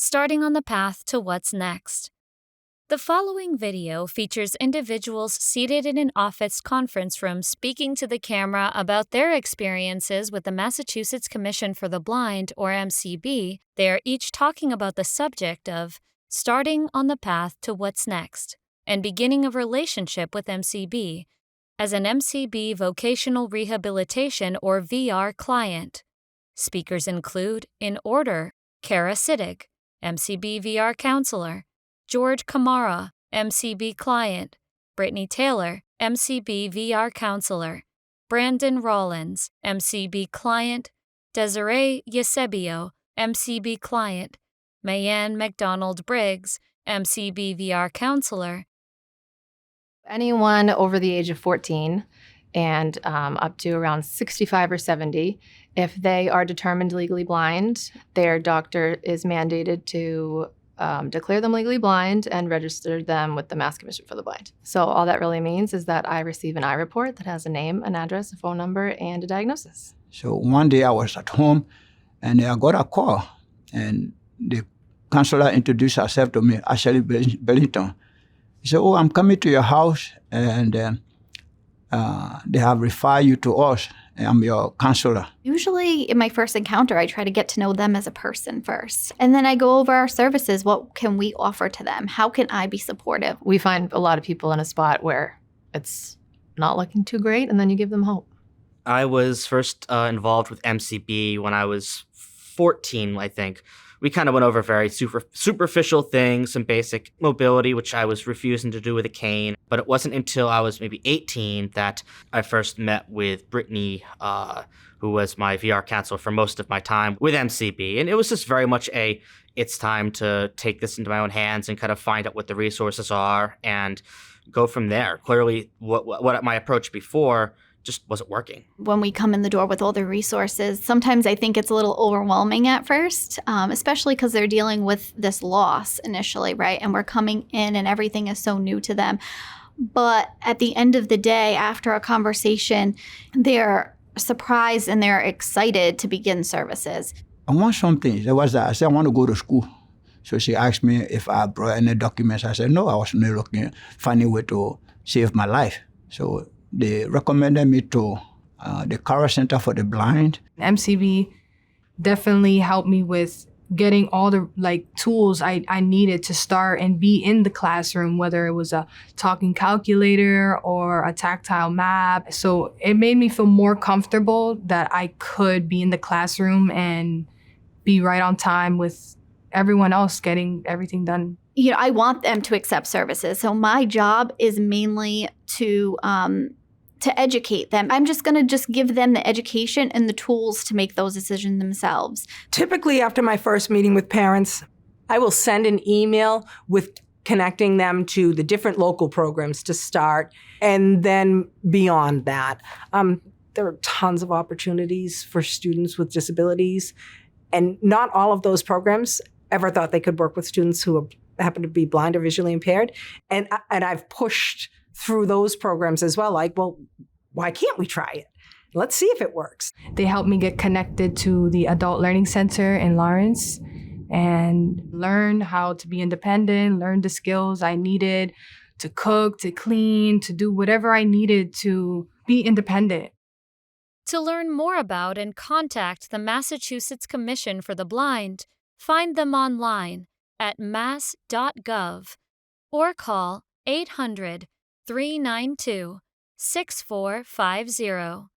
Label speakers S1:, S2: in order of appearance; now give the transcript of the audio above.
S1: starting on the path to what's next. The following video features individuals seated in an office conference room speaking to the camera about their experiences with the Massachusetts Commission for the Blind, or MCB. They are each talking about the subject of starting on the path to what's next and beginning a relationship with MCB as an MCB vocational rehabilitation or VR client. Speakers include, in order, Kara Siddig, MCB VR counselor, George Kamara, MCB client, Brittany Taylor, MCB VR counselor, Brandon Rollins, MCB client, Desiree Eusebio, MCB client, Mayanne McDonald Briggs, MCB VR counselor.
S2: Anyone over the age of 14 and up to around 65 or 70, if they are determined legally blind, their doctor is mandated to declare them legally blind and register them with the Mass Commission for the Blind. So all that really means is that I receive an iReport that has a name, an address, a phone number, and a diagnosis.
S3: So one day I was at home and I got a call and the counselor introduced herself to me, Ashley Bellington. He said, "Oh, I'm coming to your house and they have referred you to us. I'm your counselor."
S4: Usually in my first encounter, I try to get to know them as a person first. And then I go over our services. What can we offer to them? How can I be supportive?
S2: We find a lot of people in a spot where it's not looking too great, and then you give them hope.
S5: I was first involved with MCB when I was 14, I think. We kind of went over very superficial things, some basic mobility, which I was refusing to do with a cane. But it wasn't until I was maybe 18 that I first met with Brittany, who was my VR counselor for most of my time with MCB. And it was just very much it's time to take this into my own hands and kind of find out what the resources are and go from there. Clearly, what my approach before just wasn't working.
S4: When we come in the door with all the resources, sometimes I think it's a little overwhelming at first, especially because they're dealing with this loss initially, right? And we're coming in and everything is so new to them. But at the end of the day, after a conversation, they're surprised and they're excited to begin services.
S3: I want something. There was that. I said, I want to go to school. So she asked me if I brought any documents. I said, no, I was not finding a way to save my life. So they recommended me to the Carver Center for the Blind.
S6: MCB definitely helped me with getting all the tools I needed to start and be in the classroom, whether it was a talking calculator or a tactile map. So it made me feel more comfortable that I could be in the classroom and be right on time with everyone else getting everything done.
S4: You know, I want them to accept services. So my job is mainly to educate them. I'm just going to give them the education and the tools to make those decisions themselves.
S7: Typically, after my first meeting with parents, I will send an email with connecting them to the different local programs to start. And then beyond that, there are tons of opportunities for students with disabilities. And not all of those programs ever thought they could work with students who happen to be blind or visually impaired. And I've pushed through those programs as well. Like, well, why can't we try it? Let's see if it works.
S6: They helped me get connected to the Adult Learning Center in Lawrence and learn how to be independent, learn the skills I needed to cook, to clean, to do whatever I needed to be independent.
S1: To learn more about and contact the Massachusetts Commission for the Blind, find them online at mass.gov or call 800-392-6450.